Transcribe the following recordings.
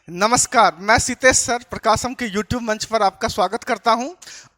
नमस्कार, मैं सीतेश सर प्रकाशम के YouTube मंच पर आपका स्वागत करता हूं।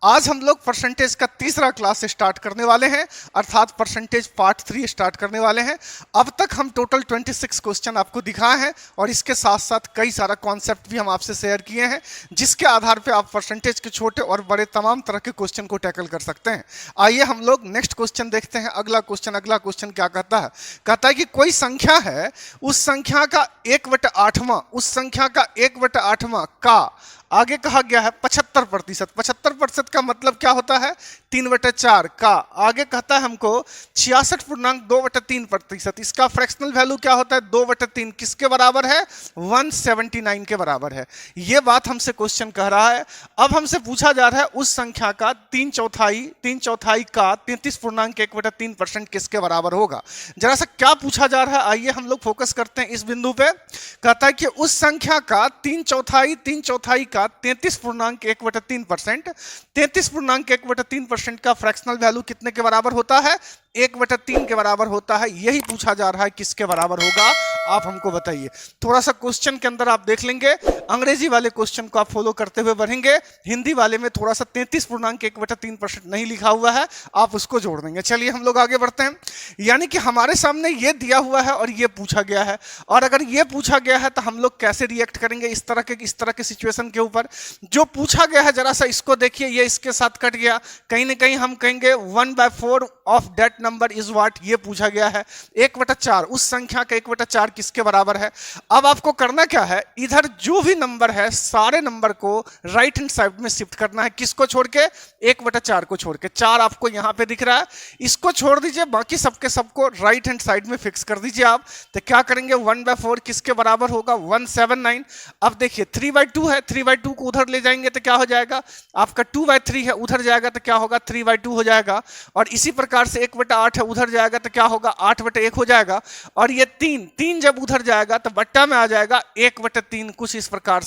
आज हम लोग परसेंटेज का तीसरा क्लास स्टार्ट करने वाले हैं, अर्थात परसेंटेज पार्ट 3 स्टार्ट करने वाले हैं। अब तक हम टोटल 26 क्वेश्चन आपको दिखाए हैं और इसके साथ साथ कई सारा कॉन्सेप्ट भी हम आपसे शेयर किए हैं, जिसके आधार पर आप परसेंटेज के छोटे और बड़े तमाम तरह के क्वेश्चन को टैकल कर सकते हैं। आइए हम लोग नेक्स्ट क्वेश्चन देखते हैं। अगला क्वेश्चन क्या कहता है? कहता है कि कोई संख्या है, उस संख्या का 1/8वां, उस संख्या का 1/8वां का आगे कहा गया है 75%। 75% का मतलब क्या होता है? 3/4 का आगे कहता है हमको 66.2/3%। इसका फ्रैक्शनल वैल्यू क्या होता है? 2/3। किसके बराबर है? 179 के बराबर है। ये बात हमसे क्वेश्चन कह रहा है। अब हमसे पूछा जा रहा है उस संख्या का 3/4 का 33.1/3% किसके बराबर होगा। जरा सा क्या पूछा जा रहा है, आइए हम लोग फोकस करते हैं इस बिंदु पे। कहता है कि उस संख्या का 3/4 का 33.1/3%, 33.1/3% का फ्रैक्शनल वैल्यू कितने के बराबर होता है? 1/3 के बराबर होता है। यही पूछा जा रहा है, किसके बराबर होगा, आप हमको बताइए। थोड़ा सा क्वेश्चन के अंदर आप देख लेंगे, अंग्रेजी वाले क्वेश्चन को आप फॉलो करते हुए बढ़ेंगे। हिंदी वाले में थोड़ा सा 33.1/3% नहीं लिखा हुआ है, आप उसको जोड़ देंगे। चलिए हम लोग आगे बढ़ते हैं। यानी कि हमारे सामने ये दिया हुआ है और ये पूछा गया है, और अगर ये पूछा गया है तो हम लोग कैसे रिएक्ट करेंगे इस तरह के सिचुएशन के ऊपर। जो पूछा गया है जरा सा इसको देखिए, ये इसके साथ कट गया। कहीं ना कहीं हम कहेंगे 1/4 of that number is what, ये पूछा गया है। 1/4, उस संख्या का 1/4 किसके बराबर है। अब आपको करना क्या है, इधर जो भी नंबर है सारे नंबर को राइट हैंड साइड में शिफ्ट करना है। किसको छोड़ के? 1/4 को छोड़ के। 4 आपको यहां पे दिख रहा है, इसको छोड़ दीजिए, बाकी सबके सबको राइट हैंड साइड में फिक्स कर दीजिए आप। तो क्या करेंगे, 1/4 किसके बराबर होगा? 179। अब देखिए 3/2 है, 3/2 को उधर ले जाएंगे तो क्या हो जाएगा आपका? 2/3 है, उधर जाएगा तो क्या होगा? 3/2 हो जाएगा। और इसी प्रकार से 1/8 है, उधर जाएगा तो क्या होगा? 8/1 हो जाएगा। और ये 3 जब उधर जाएगा तो बट्टा में आ जाएगा 1/3। कुछ इस प्रकार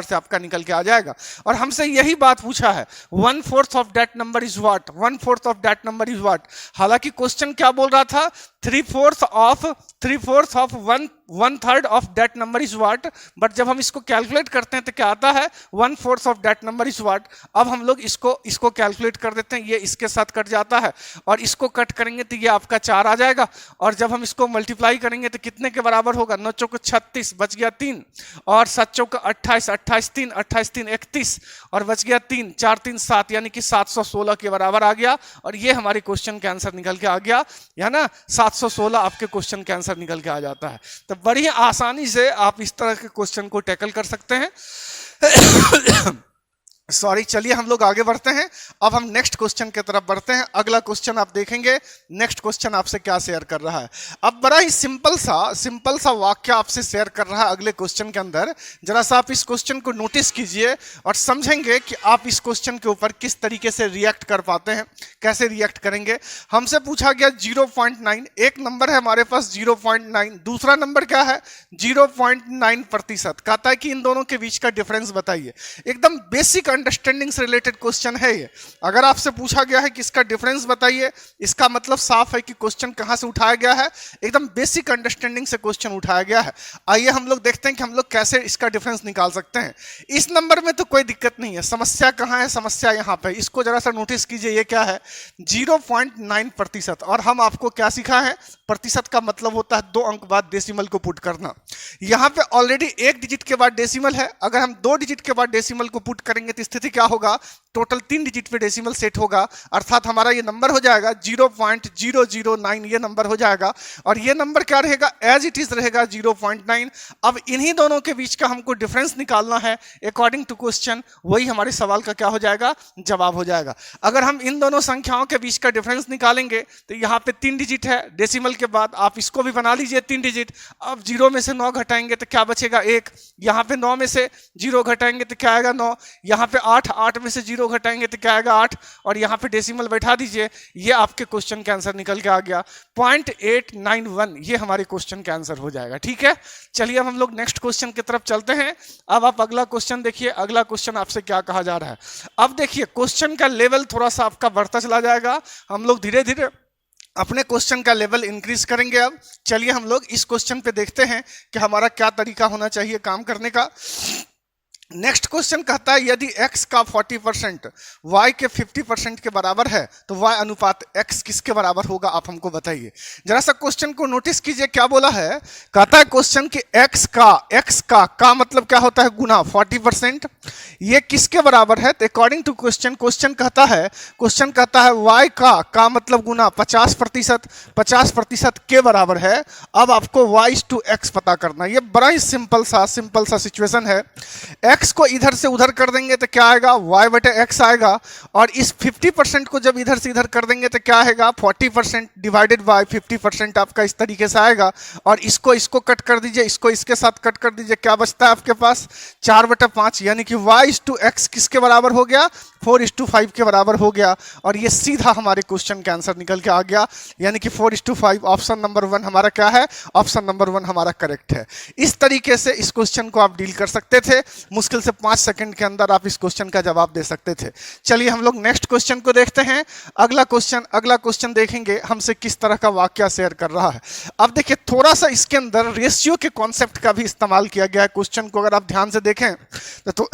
से आपका निकल के आ जाएगा। और हमसे यही बात पूछा है, 1/4 of that number is what, 1/4 of that number is what. हालांकि क्वेश्चन क्या बोल रहा था? 3/4 of 1/3 of that number is what. But जब हम इसको कैलकुलेट करते हैं तो क्या आता है? 1/4 of that number is what. अब हम लोग इसको कैलकुलेट कर देते हैं, ये इसके साथ कट जाता है और इसको कट करेंगे तो ये आपका 4 आ जाएगा। और जब हम इसको मल्टीप्लाई करेंगे तो कितने के बराबर होगा? 9 चौक 36, बच गया 3, और 7 चौक 28, 28 3, 31 और बच गया 3, 4 3 7, यानी कि 716 के बराबर आ गया। और ये हमारे क्वेश्चन का आंसर निकल के आ गया, है ना। 716 आपके क्वेश्चन का आंसर निकल के आ जाता है। तो बड़ी आसानी से आप इस तरह के क्वेश्चन को टैकल कर सकते हैं। सॉरी, चलिए हम लोग आगे बढ़ते हैं। अब हम नेक्स्ट क्वेश्चन की तरफ बढ़ते हैं। अगला क्वेश्चन आप देखेंगे, नेक्स्ट क्वेश्चन आपसे क्या शेयर कर रहा है। अब बड़ा ही सिंपल सा वाक्य आपसे शेयर कर रहा है अगले क्वेश्चन के अंदर। जरा सा आप इस क्वेश्चन को नोटिस कीजिए और समझेंगे कि आप इस क्वेश्चन के ऊपर किस तरीके से रिएक्ट कर पाते हैं, कैसे रिएक्ट करेंगे। हमसे पूछा गया 0.9, एक नंबर है हमारे पास 0.9, दूसरा नंबर क्या है? 0.9%। कहता है कि इन दोनों के बीच का डिफरेंस बताइए। एकदम बेसिक अंडरस्टैंडिंग से रिलेटेड क्वेश्चन है ये। अगर आपसे पूछा गया है कि इसका डिफरेंस बताइए, इसका मतलब साफ है कि क्वेश्चन कहां से उठाया गया है, एकदम बेसिक अंडरस्टैंडिंग से क्वेश्चन उठाया गया है। आइए हम लोग देखते हैं कि हम लोग कैसे इसका डिफरेंस निकाल सकते हैं। इस नंबर में तो कोई दिक्कत नहीं है, समस्या कहां है? समस्या यहां पे, इसको जरा सा नोटिस कीजिए। ये क्या है? 0.9%। और हम आपको क्या सीखा है? प्रतिशत का मतलब होता है 2 अंक बाद डेसिमल को पुट करना। यहां पे ऑलरेडी 1 डिजिट के बाद डेसिमल है, अगर हम 2 डिजिट के बाद डेसिमल को पुट करेंगे तो स्थिति क्या होगा? टोटल 3 डिजिट पे डेसिमल सेट होगा, अर्थात हमारा ये नंबर हो जाएगा 0.009, ये नंबर हो जाएगा। और ये नंबर क्या रहेगा? एज इट इज रहेगा 0.9। अब इन्हीं दोनों के बीच का हमको डिफरेंस निकालना है अकॉर्डिंग टू क्वेश्चन, वही हमारे सवाल का क्या हो जाएगा? जवाब हो जाएगा। अगर हम इन दोनों संख्याओं के बीच का डिफरेंस निकालेंगे तो यहाँ पे 3 डिजिट है डेसिमल के बाद, आप इसको भी बना लीजिए 3 डिजिट। अब 0 में से 9 घटाएंगे तो क्या बचेगा? 1। यहाँ पे 9 में से 0 घटाएंगे तो क्या आएगा? 9। यहाँ पे 8 में से 0 घटाएंगे तो क्या आएगा? 8। और यहाँ पे डेसिमल बैठा दीजिए, ये आपके क्वेश्चन का आंसर निकल के आ गया 0.891। ये हमारे क्वेश्चन का आंसर हो जाएगा। ठीक है, चलिए अब हम लोग नेक्स्ट क्वेश्चन की तरफ चलते हैं। अब आप अगला क्वेश्चन देखिए, अगला क्वेश्चन आपसे क्या कहा जा रहा है। अब देखिए क्वेश्चन का लेवल थोड़ा सा आपका बढ़ता चला जाएगा, हम लोग धीरे धीरे अपने क्वेश्चन का लेवल इंक्रीज करेंगे। अब चलिए हम लोग इस क्वेश्चन पे देखते हैं कि हमारा क्या तरीका होना चाहिए काम करने का। नेक्स्ट क्वेश्चन कहता है यदि x का 40% y के 50% के बराबर है तो y अनुपात x किसके बराबर होगा, आप हमको बताइए। जरा सा क्वेश्चन को नोटिस कीजिए क्या बोला है। कहता है क्वेश्चन कि x का मतलब क्या होता है, गुना 40%, ये किसके बराबर है। तो अकॉर्डिंग टू क्वेश्चन कहता है y का मतलब गुना 50% के बराबर है। अब आपको y/x पता करना है। ये बड़ा ही सिंपल सा सिचुएशन है। x को इधर से उधर कर देंगे तो क्या आएगा, y/x आएगा, और इस 50% को जब इधर से इधर कर देंगे तो क्या आएगा, 40% डिवाइडेड बाय 50% आपका इस तरीके से आएगा। और इसको कट कर दीजिए, इसको इसके साथ कट कर दीजिए, क्या बचता है आपके पास 4/5, यानी कि y/x किसके बराबर हो गया, 4:5 के बराबर हो गया। और ये सीधा हमारे क्वेश्चन का आंसर निकल के आ गया, यानी कि 4:5। ऑप्शन नंबर 1 हमारा क्या है, ऑप्शन नंबर 1 हमारा करेक्ट है। इस तरीके से इस क्वेश्चन को आप डील कर सकते थे। मुश्किल से 5 सेकंड के अंदर आप इस क्वेश्चन का जवाब दे सकते थे। चलिए हम लोग नेक्स्ट क्वेश्चन को देखते हैं। अगला क्वेश्चन देखेंगे हमसे किस तरह का वाक्य शेयर कर रहा है। अब देखिए थोड़ा सा इसके अंदर रेशियो के कॉन्सेप्ट का भी इस्तेमाल किया गया है। क्वेश्चन को अगर आप ध्यान से देखें तो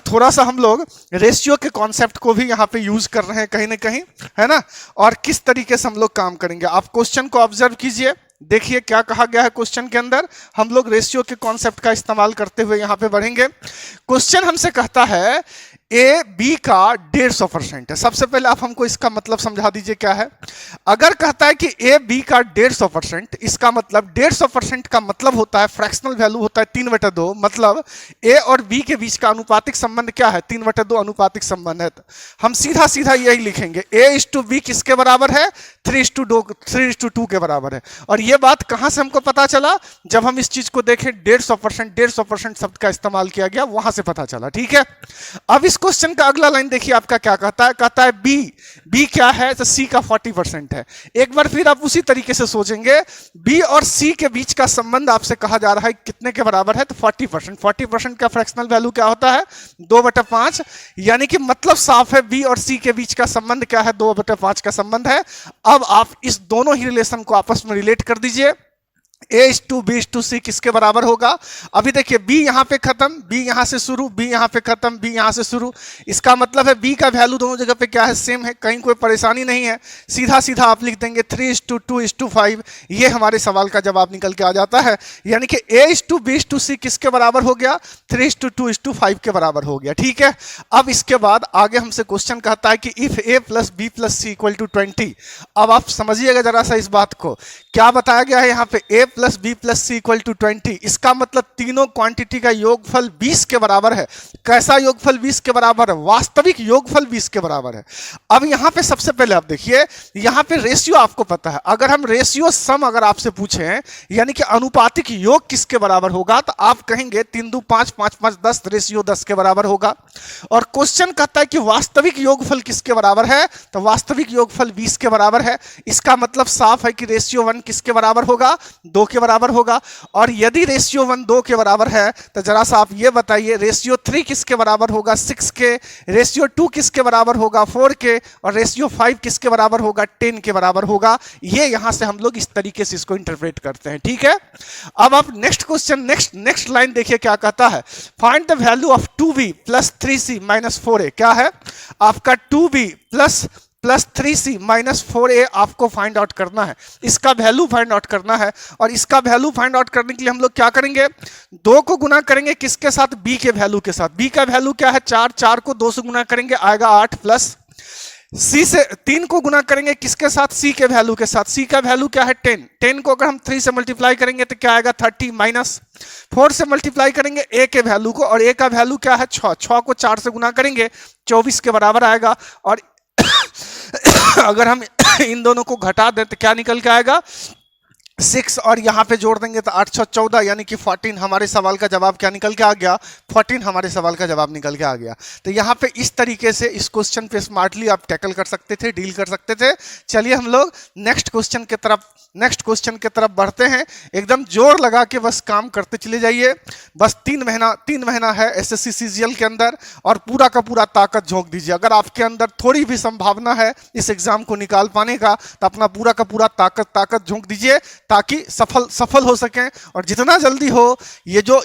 थोड़ा सा हम लोग रेशियो के कॉन्सेप्ट को भी यहाँ पे यूज कर रहे हैं कहीं ना कहीं, है ना। और किस तरीके से हम लोग काम करेंगे, आप क्वेश्चन को ऑब्जर्व कीजिए, देखिए क्या कहा गया है क्वेश्चन के अंदर। हम लोग रेशियो के कॉन्सेप्ट का इस्तेमाल करते हुए यहाँ पे बढ़ेंगे। क्वेश्चन हमसे कहता है ए बी का 150% है। सबसे पहले आप हमको इसका मतलब समझा दीजिए क्या है। अगर कहता है कि ए बी का 150%, इसका मतलब 150% का मतलब होता है फ्रैक्शनल वैल्यू होता है 3/2, मतलब ए और बी के बीच का अनुपातिक संबंध क्या है, 3/2 अनुपातिक संबंध है। हम सीधा यही लिखेंगे, A/B किसके बराबर है, 3:2 के बराबर है। और ये बात कहां से हमको पता चला, जब हम इस चीज को देखें 150% शब्द का इस्तेमाल किया गया, वहां से पता चला। ठीक है, अब इस क्वेश्चन का अगला लाइन देखिए आपका क्या कहता है। कहता है बी क्या है, तो सी का 40% है। एक बार फिर आप उसी तरीके से सोचेंगे, बी और सी के बीच का संबंध आपसे कहा जा रहा है कितने के बराबर है, तो 40%। 40% का फ्रैक्शनल वैल्यू क्या होता है, 2/5, यानी कि मतलब साफ है बी और सी के बीच का संबंध क्या है, 2/5 का संबंध है। अब आप इस दोनों ही रिलेशन को आपस में रिलेट कर दीजिए। A/B/C किसके बराबर होगा। अभी देखिए B यहां पे खत्म, B यहां से शुरू, B यहां पे खत्म, B यहां से शुरू। इसका मतलब है B का वैल्यू दोनों जगह पे क्या है, सेम है, कहीं कोई परेशानी नहीं है। सीधा आप लिख देंगे 3:2:5। ये हमारे सवाल का जवाब निकल के आ जाता है, यानी कि A/B/C किसके बराबर हो गया, 3:2:5 के बराबर हो गया। ठीक है, अब इसके बाद आगे हमसे क्वेश्चन कहता है कि इफ A + B + C = 20। अब आप समझिएगा जरा सा इस बात को, क्या बताया गया है यहाँ पे, A + B + C = 20। इसका मतलब तीनों क्वांटिटी का योगफल 20 के बराबर है। कैसा योगफल 20 के बराबर है, वास्तविक योगफल 20 के बराबर है। अब यहां पे सबसे पहले आप देखिए, यहां पे रेशियो आपको पता है। अगर हम रेशियो सम अगर आपसे पूछें, यानी कि अनुपातिक योग किसके बराबर होगा, तो आप कहेंगे 3×2 = 5, 5×5 = 10, रेशियो 10 के बराबर होगा। और क्वेश्चन कहता है कि वास्तविक योगफल किसके बराबर है, तो वास्तविक योगफल 20 के बराबर है। इसका मतलब साफ है कि रेशियो 1 किसके बराबर होगा, 2 के बराबर होगा। और यदि रेशियो 1 2 के बराबर है तो जरा सा आप ये बताइए रेशियो 3 किसके बराबर होगा, 6 के। रेशियो 2 किसके बराबर होगा, 4 के। और रेशियो 5 किसके बराबर होगा, 10 के बराबर होगा। ये यहां से हम लोग इस तरीके से इसको इंटरप्रेट करते हैं। ठीक है, अब आप नेक्स्ट क्वेश्चन, नेक्स्ट लाइन देखिए क्या कहता है। Find the value of 2b + 3c - 4a। क्या है आपका, 2b + 3c - 4a आपको फाइंड आउट करना है। इसका वैल्यू फाइंड आउट करना है। और इसका वैल्यू फाइंड आउट करने के लिए हम लोग क्या करेंगे, 2 को गुना करेंगे किसके साथ, b के वैल्यू के साथ। b का वैल्यू क्या है, 4 को 2 से गुना करेंगे आएगा 8, प्लस c से 3 को गुना करेंगे किसके साथ, c के वैल्यू के साथ। c का वैल्यू क्या है 10 को अगर हम 3 से मल्टीप्लाई करेंगे तो क्या आएगा 30, माइनस 4 से मल्टीप्लाई करेंगे a के वैल्यू को, और a का वैल्यू क्या है 6 को 4 से गुना करेंगे 24 के बराबर आएगा। और अगर हम इन दोनों को घटा दें तो क्या निकल के आएगा, 6 और यहाँ पे जोड़ देंगे तो 8 6 14 यानी कि 14 हमारे सवाल का जवाब क्या निकल के आ गया, 14 हमारे सवाल का जवाब निकल के आ गया। तो यहाँ पे इस तरीके से इस क्वेश्चन पे स्मार्टली आप टैकल कर सकते थे, डील कर सकते थे। चलिए हम लोग नेक्स्ट क्वेश्चन की तरफ बढ़ते हैं। एकदम जोर लगा के बस काम करते चले जाइए। बस 3 महीना है एसएससी सीजीएल के अंदर और पूरा का पूरा ताकत झोंक दीजिए। अगर आपके अंदर थोड़ी भी संभावना है इस एग्जाम को निकाल पाने का तो अपना पूरा का पूरा ताकत झोंक दीजिए ताकि सफल हो सकें। और जितना जल्दी हो ये जो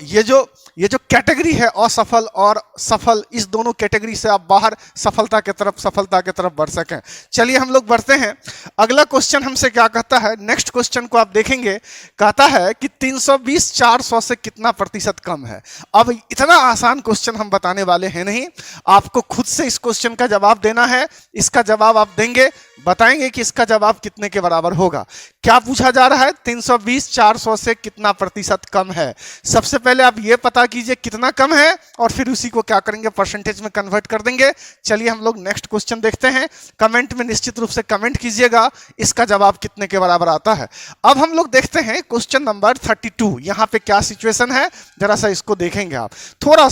कैटेगरी है असफल और सफल, इस दोनों कैटेगरी से आप बाहर सफलता की तरफ बढ़ सकें। चलिए हम लोग बढ़ते हैं। अगला क्वेश्चन हमसे क्या कहता है, नेक्स्ट क्वेश्चन को आप देखेंगे, कहता है कि 320 400 से कितना प्रतिशत कम है। अब इतना आसान क्वेश्चन हम बताने वाले हैं नहीं, आपको खुद से इस क्वेश्चन का जवाब देना है। इसका जवाब आप देंगे, बताएंगे कि इसका जवाब कितने के बराबर होगा। क्या पूछा जा रहा है, 320 400 से कितना प्रतिशत कम है। सबसे पहले आप ये पता कीजिए कितना कम है और फिर उसी को क्या करेंगे, परसेंटेज में कन्वर्ट कर देंगे। चलिए हम लोग नेक्स्ट क्वेश्चन देखते हैं। कमेंट में निश्चित रूप से कमेंट कीजिएगा इसका जवाब कितने के बराबर आता है। अब हम लोग देखते हैं क्वेश्चन नंबर 32। यहां पे क्या सिचुएशन है जरा सा इसको देखेंगे आप। थोड़ा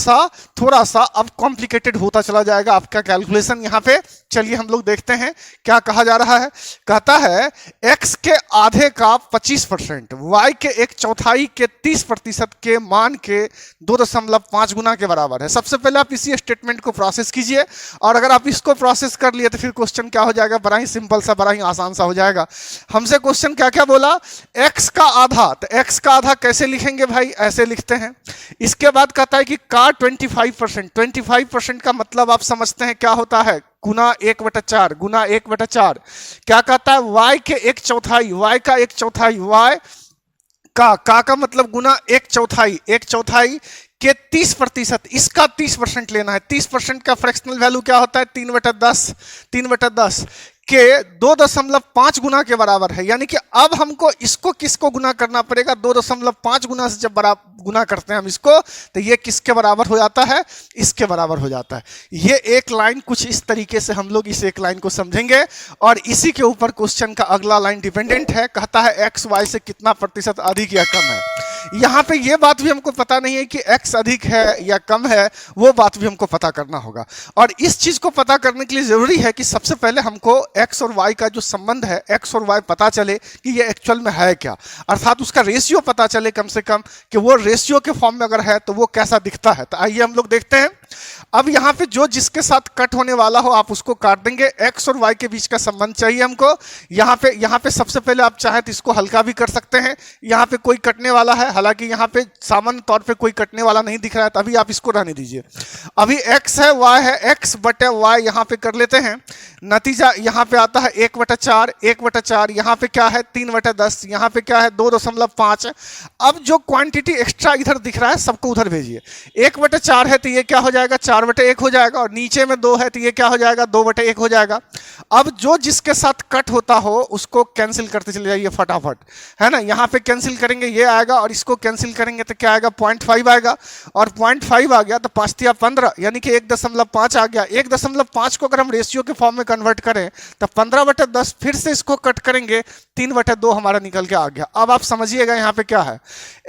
सा अब कॉम्प्लिकेटेड होता चला जाएगा आपका कैलकुलेशन यहां पे। चलिए हम लोग देखते हैं क्या कहा जा रहा है। कहता है x के आधे का 25%, y के 1/4 के 30% के मान के 2.5 गुना के बराबर है। सबसे पहले आप इसी स्टेटमेंट को प्रोसेस कीजिए और अगर आप इसको प्रोसेस कर लिए तो फिर क्वेश्चन क्या हो जाएगा, बड़ा ही सिंपल सा, बड़ा ही आसान सा हो जाएगा। हमसे क्वेश्चन क्या क्या बोला, x का आधा, तो x का आधा कैसे लिखेंगे भाई, ऐसे लिखते हैं। इसके बाद कहता है कि का 25% का मतलब आप समझते हैं क्या होता है, गुना 1/4 गुना 1/4। क्या कहता है, y के 1/4, y का 1/4, y का मतलब गुना 1/4 के 30%, इसका 30% लेना है। 30% का फ्रैक्शनल वैल्यू क्या होता है, 3/10 के 2.5 गुना के बराबर है। यानी कि अब हमको इसको किसको गुना करना पड़ेगा, 2.5 गुना से जब गुना करते हैं हम इसको तो ये किसके बराबर हो जाता है, इसके बराबर हो जाता है। ये एक लाइन कुछ इस तरीके से हम लोग इस एक लाइन को समझेंगे और इसी के ऊपर क्वेश्चन का अगला लाइन डिपेंडेंट है। कहता है एक्स वाई से कितना प्रतिशत अधिक या कम है। यहां पे ये बात भी हमको पता नहीं है कि x अधिक है या कम है, वो बात भी हमको पता करना होगा। और इस चीज को पता करने के लिए जरूरी है कि सबसे पहले हमको x और y का जो संबंध है, x और y पता चले कि ये एक्चुअल में है क्या, अर्थात उसका रेशियो पता चले कम से कम कि वो रेशियो के फॉर्म में अगर है तो वो कैसा दिखता है। तो आइए हम लोग देखते हैं। अब यहाँ पे जो जिसके साथ कट होने वाला हो आप उसको काट देंगे। x और y के बीच का संबंध चाहिए हमको। यहाँ पे सबसे पहले आप चाहे तो इसको हल्का भी कर सकते हैं। यहाँ पे कोई कटने वाला है, हालांकि यहाँ पे सामान्य तौर पे कोई कटने वाला नहीं दिख रहा है, तभी आप इसको रहने दीजिए। अभी x है, y है, x बटे y यहाँ पे कर लेते हैं। नतीजा यहाँ पे आता है 1/4, यहाँ पे क्या है 3/10, यहाँ पे क्या है 2.5। अब जो क्वांटिटी एक्स्ट्रा इधर दिख रहा है सबको उधर भेजिए। 1/4 है तो ये क्या हो जाएगा, 4/1 हो जाएगा, और नीचे में 2 है तो ये क्या हो जाएगा, 2/1 हो जाएगा। अब जो जिसके साथ कट होता हो उसको कैंसिल करते चले जाइए फटाफट, है ना। यहाँ पे कैंसिल करेंगे ये आएगा और इसको कैंसिल करेंगे तो क्या आएगा, 0.5 आएगा, और 0.5 आ गया तो 5 × 15 यानी कि 1.5 आ गया। 1.5 को अगर हम रेशियो के फॉर्म में कन्वर्ट करें तो 15/10, फिर से इसको कट करेंगे 3/2 हमारा निकल के आ गया। अब आप समझिएगा यहाँ पे क्या है,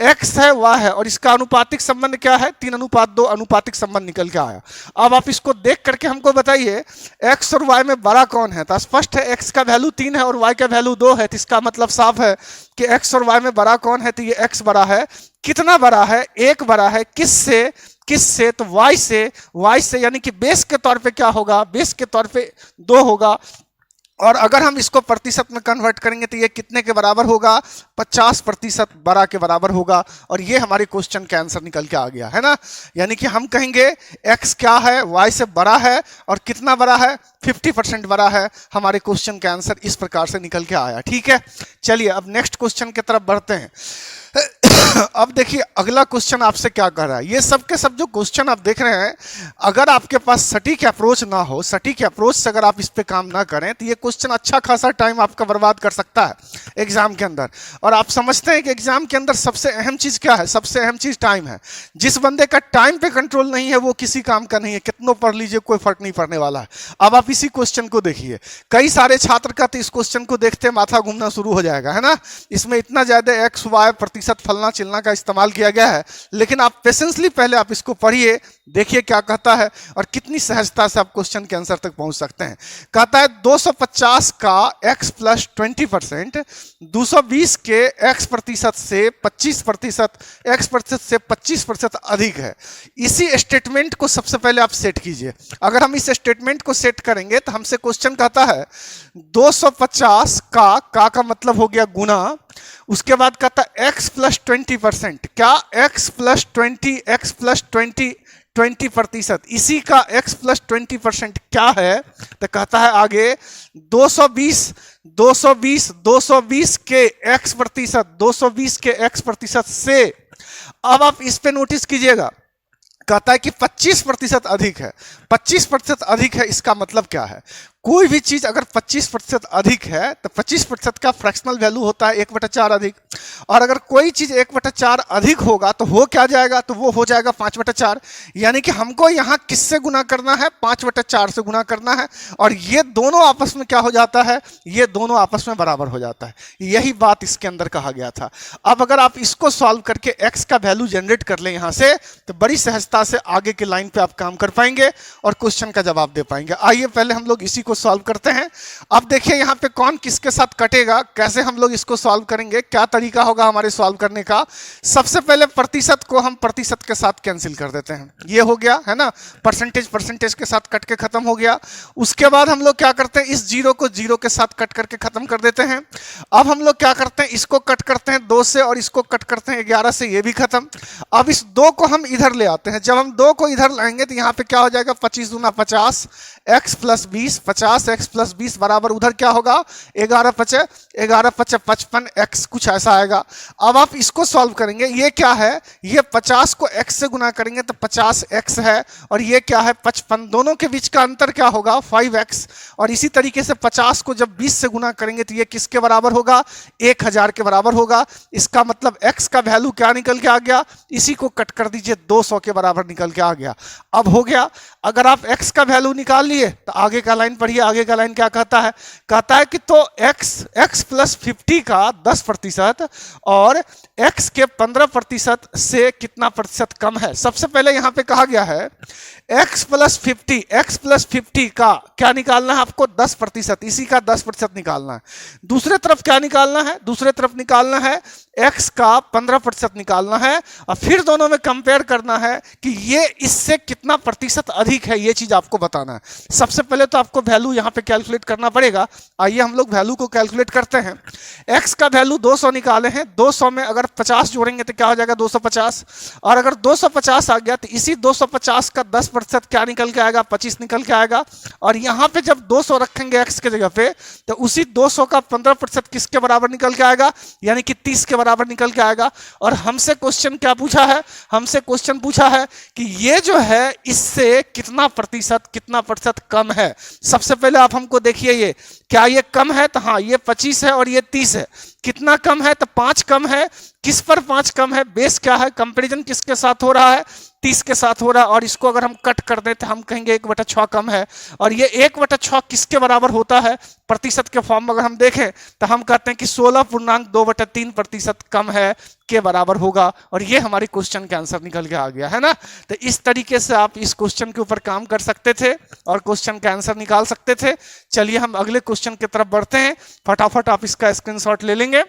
x है y है और इसका अनुपातिक संबंध क्या है, 3:2 अनुपातिक संबंध निकल के आया। अब आप इसको देख करके हमको बताइए x और y में बड़ा कौन है। तो स्पष्ट है x का वैल्यू 3 है और y का वैल्यू 2 है, तो इसका मतलब साफ है कि x और y में बड़ा कौन है। तो ये x बड़ा है, कितना बड़ा है, 1 बड़ा है, किससे तो y से, यानी कि बेस के तौर पे क्या होगा, बेस के तौर पे 2 होगा। और अगर हम इसको प्रतिशत में कन्वर्ट करेंगे तो ये कितने के बराबर होगा, 50% बड़ा के बराबर होगा। और ये हमारे क्वेश्चन का आंसर निकल के आ गया, है ना। यानी कि हम कहेंगे x क्या है, y से बड़ा है, और कितना बड़ा है, 50% बड़ा है। हमारे क्वेश्चन का आंसर इस प्रकार से निकल के आया, ठीक है। चलिए अब नेक्स्ट क्वेश्चन की तरफ बढ़ते हैं। अब देखिए अगला क्वेश्चन आपसे क्या कह रहा है। ये सब के सब जो क्वेश्चन आप देख रहे हैं, अगर आपके पास सटीक अप्रोच ना हो, सटीक अप्रोच से अगर आप इस पे काम ना करें, तो ये क्वेश्चन अच्छा खासा टाइम आपका बर्बाद कर सकता है एग्जाम के अंदर। और आप समझते हैं कि एग्जाम के अंदर सबसे अहम चीज क्या है? सबसे अहम चीज टाइम है। जिस बंदे का टाइम पे कंट्रोल नहीं है वो किसी काम का नहीं है, कितनों पढ़ लीजिए कोई फर्क नहीं पड़ने वाला है। अब आप इसी क्वेश्चन को देखिए, कई सारे छात्र का तो इस क्वेश्चन को देखते माथा घूमना शुरू हो जाएगा, है ना। इसमें इतना ज्यादा एक्स वाई प्रतिशत फलना चिलना का इस्तेमाल किया गया है, लेकिन आप पेशेंसली पहले आप इसको पढ़िए, देखिए क्या कहता है और कितनी सहजता से आप क्वेश्चन के आंसर तक पहुंच सकते हैं। कहता है 250 का x प्लस 20%, 220 के x प्रतिशत से 25%, x प्रतिशत से 25% अधिक है। इसी स्टेटमेंट को सबसे पहले आप सेट कीजिए। अगर हम इस स्टेटमेंट को सेट करेंगे तो हमसे क्वेश्चन कहता है 250 का मतलब हो गया गुना, उसके बाद कहता है x प्लस 20%, क्या x प्लस 20% इसी का x प्लस 20% क्या है? तो कहता है आगे 220 के x प्रतिशत, 220 के x प्रतिशत से, अब आप इस पे नोटिस कीजिएगा, कहता है कि 25% अधिक है। 25% अधिक है, इसका मतलब क्या है? कोई भी चीज अगर 25% अधिक है तो 25% का फ्रैक्शनल वैल्यू होता है 1/4 अधिक, और अगर कोई चीज 1/4 अधिक होगा तो हो क्या जाएगा? तो वो हो जाएगा 5/4। यानी कि हमको यहां किससे गुना करना है? 5/4 से गुना करना है, और ये दोनों आपस में क्या हो जाता है? ये दोनों आपस में बराबर हो जाता है। यही बात इसके अंदर कहा गया था। अब अगर आप इसको सॉल्व करके x का वैल्यू जनरेट कर लें यहां से, तो बड़ी सहजता से आगे के लाइन पे आप काम कर पाएंगे और क्वेश्चन का जवाब दे पाएंगे। आइए पहले हम लोग इसी को सॉल्व करते हैं। अब देखिए यहां पे कौन किसके साथ कटेगा, कैसे हम लोग इसको सॉल्व करेंगे, क्या तरीका होगा हमारे सॉल्व करने का। सबसे पहले प्रतिशत को हम प्रतिशत के साथ कैंसिल कर देते हैं, ये हो गया है ना, परसेंटेज के साथ कट के खत्म हो गया। उसके बाद हम लोग क्या करते हैं, इस जीरो को जीरो के साथ कट करके खत्म कर देते हैं। अब हम लोग क्या करते हैं, इसको कट करते हैं 2 से और इसको कट करते हैं 11 से, ये भी खत्म। अब इस 2 को हम इधर ले आते हैं। जब हम 2 को इधर लाएंगे तो यहाँ पे क्या हो जाएगा, 25 दूना 50, x प्लस 20, 50x प्लस 20 बराबर उधर क्या होगा, 11 पचे 55, x कुछ ऐसा आएगा। अब आप इसको सॉल्व करेंगे, ये क्या है, ये 50 को x से गुना करेंगे तो 50x है, और ये क्या है 55, दोनों के बीच का अंतर क्या होगा 5x। और इसी तरीके से 50 को जब 20 से गुना करेंगे तो ये किसके बराबर होगा, 1000 के बराबर होगा। इसका मतलब x का वैल्यू क्या निकल के आ गया, इसी को कट कर दीजिए 200 के बराबर निकल के आ गया। अब हो गया, अगर आप x का वैल्यू निकाल लिए तो आगे का लाइन पढ़िए। आगे का लाइन क्या कहता है, कहता है कि तो x प्लस 50 का 10% और x के 15% से कितना प्रतिशत कम है। सबसे पहले यहां पे कहा गया है x प्लस 50 का क्या निकालना है आपको, 10%, इसी का 10% निकालना है। दूसरे तरफ क्या निकालना है, दूसरे तरफ निकालना है x का 15% निकालना है, और फिर दोनों में कंपेयर करना है कि ये इससे कितना प्रतिशत अधिक है, ये चीज आपको बताना है। सबसे पहले तो आपको वैल्यू यहां पे कैलकुलेट करना पड़ेगा। आइए हम लोग वैल्यू को कैलकुलेट करते हैं। x का वैल्यू 200 निकाले हैं, 200 में अगर 50 जोड़ेंगे तो क्या हो जाएगा 250, और अगर 250 आ गया तो इसी 250 का 10% क्या निकल के आएगा, 25 निकल के आएगा। और यहां पे जब 200 रखेंगे x के जगह पे तो उसी 200 का 15% किसके बराबर निकल के आएगा, यानी कि 30 के बराबर निकल के आएगा। और हमसे क्वेश्चन क्या पूछा है, हमसे क्वेश्चन पूछा है कि ये जो है इससे कितना प्रतिशत कम है। सबसे पहले आप हमको देखिए, ये क्या ये कम है, तो हाँ ये 25 है और ये 30 है। कितना कम है, तो 5 कम है। किस पर 5 कम है, बेस क्या है, कंपैरिजन किसके साथ हो रहा है, 30 के साथ हो रहा है। और इसको अगर हम कट कर दें तो हम कहेंगे 1/6 कम है, और ये 1/6 किसके बराबर होता है, प्रतिशत के फॉर्म में अगर हम देखें तो हम कहते हैं कि 16.2/3% कम है के बराबर होगा। और ये हमारी क्वेश्चन का आंसर निकल के आ गया है ना। तो इस तरीके से आप इस क्वेश्चन के ऊपर काम कर सकते थे और क्वेश्चन का आंसर निकाल सकते थे। चलिए हम अगले क्वेश्चन की तरफ बढ़ते हैं, फटाफट आप इसका स्क्रीनशॉट ले लेंगे।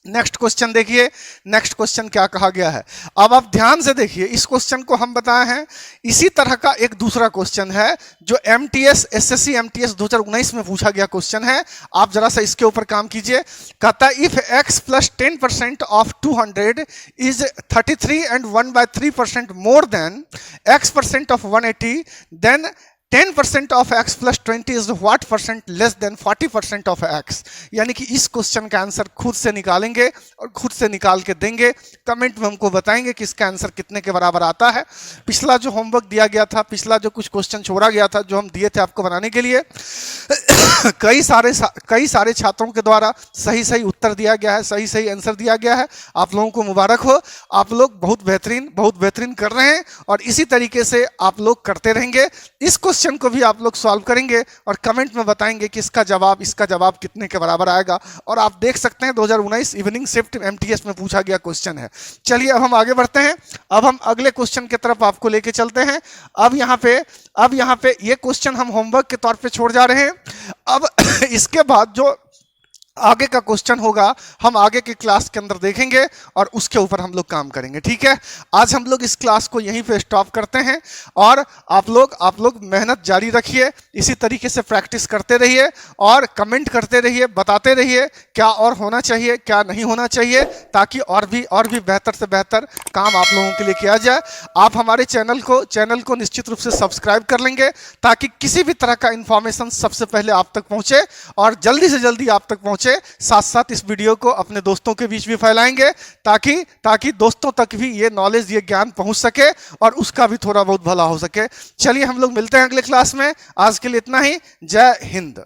नेक्स्ट क्वेश्चन देखिए, नेक्स्ट क्वेश्चन क्या कहा गया है। अब आप ध्यान से देखिए, इस क्वेश्चन को हम बताए हैं। इसी तरह का एक दूसरा क्वेश्चन है जो MTS SSC MTS 2019 में पूछा गया क्वेश्चन है। आप जरा सा इसके ऊपर काम कीजिए। कहता है if x plus 10% of 200 is 33 and 1/3% more than x% of 180, then 10% of x plus 20 is what percent less than 40% of x। यानी कि इस क्वेश्चन का आंसर खुद से निकालेंगे और खुद से निकाल के देंगे, कमेंट में हमको बताएंगे कि इसका आंसर कितने के बराबर आता है। पिछला जो होमवर्क दिया गया था, पिछला जो कुछ क्वेश्चन छोड़ा गया था, जो हम दिए थे आपको बनाने के लिए, कई सारे छात्रों के द्वारा सही उत्तर दिया गया है, सही आंसर दिया गया है। आप लोगों को मुबारक हो, आप लोग बहुत बेहतरीन कर रहे हैं और इसी तरीके से आप लोग करते रहेंगे। इस क्वेश्चन को भी आप लोग सॉल्व करेंगे और कमेंट में बताएंगे कि इसका जवाब कितने के बराबर आएगा। और आप देख सकते हैं 2019 इवनिंग शिफ्ट एमटीएस में पूछा गया क्वेश्चन है। चलिए अब हम आगे बढ़ते हैं, अब हम अगले क्वेश्चन की तरफ आपको लेके चलते हैं। अब यहाँ पे ये क्वेश्चन हम होमवर्क के तौर पे छोड़ जा रहे हैं। अब इसके बाद जो आगे का क्वेश्चन होगा हम आगे की क्लास के अंदर देखेंगे और उसके ऊपर हम लोग काम करेंगे, ठीक है। आज हम लोग इस क्लास को यहीं पे स्टॉप करते हैं और आप लोग मेहनत जारी रखिए, इसी तरीके से प्रैक्टिस करते रहिए और कमेंट करते रहिए, बताते रहिए क्या और होना चाहिए, क्या नहीं होना चाहिए, ताकि और भी बेहतर से बेहतर काम आप लोगों के लिए किया जाए। आप हमारे चैनल को निश्चित रूप से सब्सक्राइब कर लेंगे ताकि किसी भी तरह का इंफॉर्मेशन सबसे पहले आप तक पहुंचे और जल्दी से जल्दी आप तक पहुंचे। साथ साथ इस वीडियो को अपने दोस्तों के बीच भी फैलाएंगे ताकि दोस्तों तक भी ये नॉलेज, ये ज्ञान पहुंच सके और उसका भी थोड़ा बहुत भला हो सके। चलिए हम लोग मिलते हैं अगले क्लास में, आज के लिए इतना ही। जय हिंद।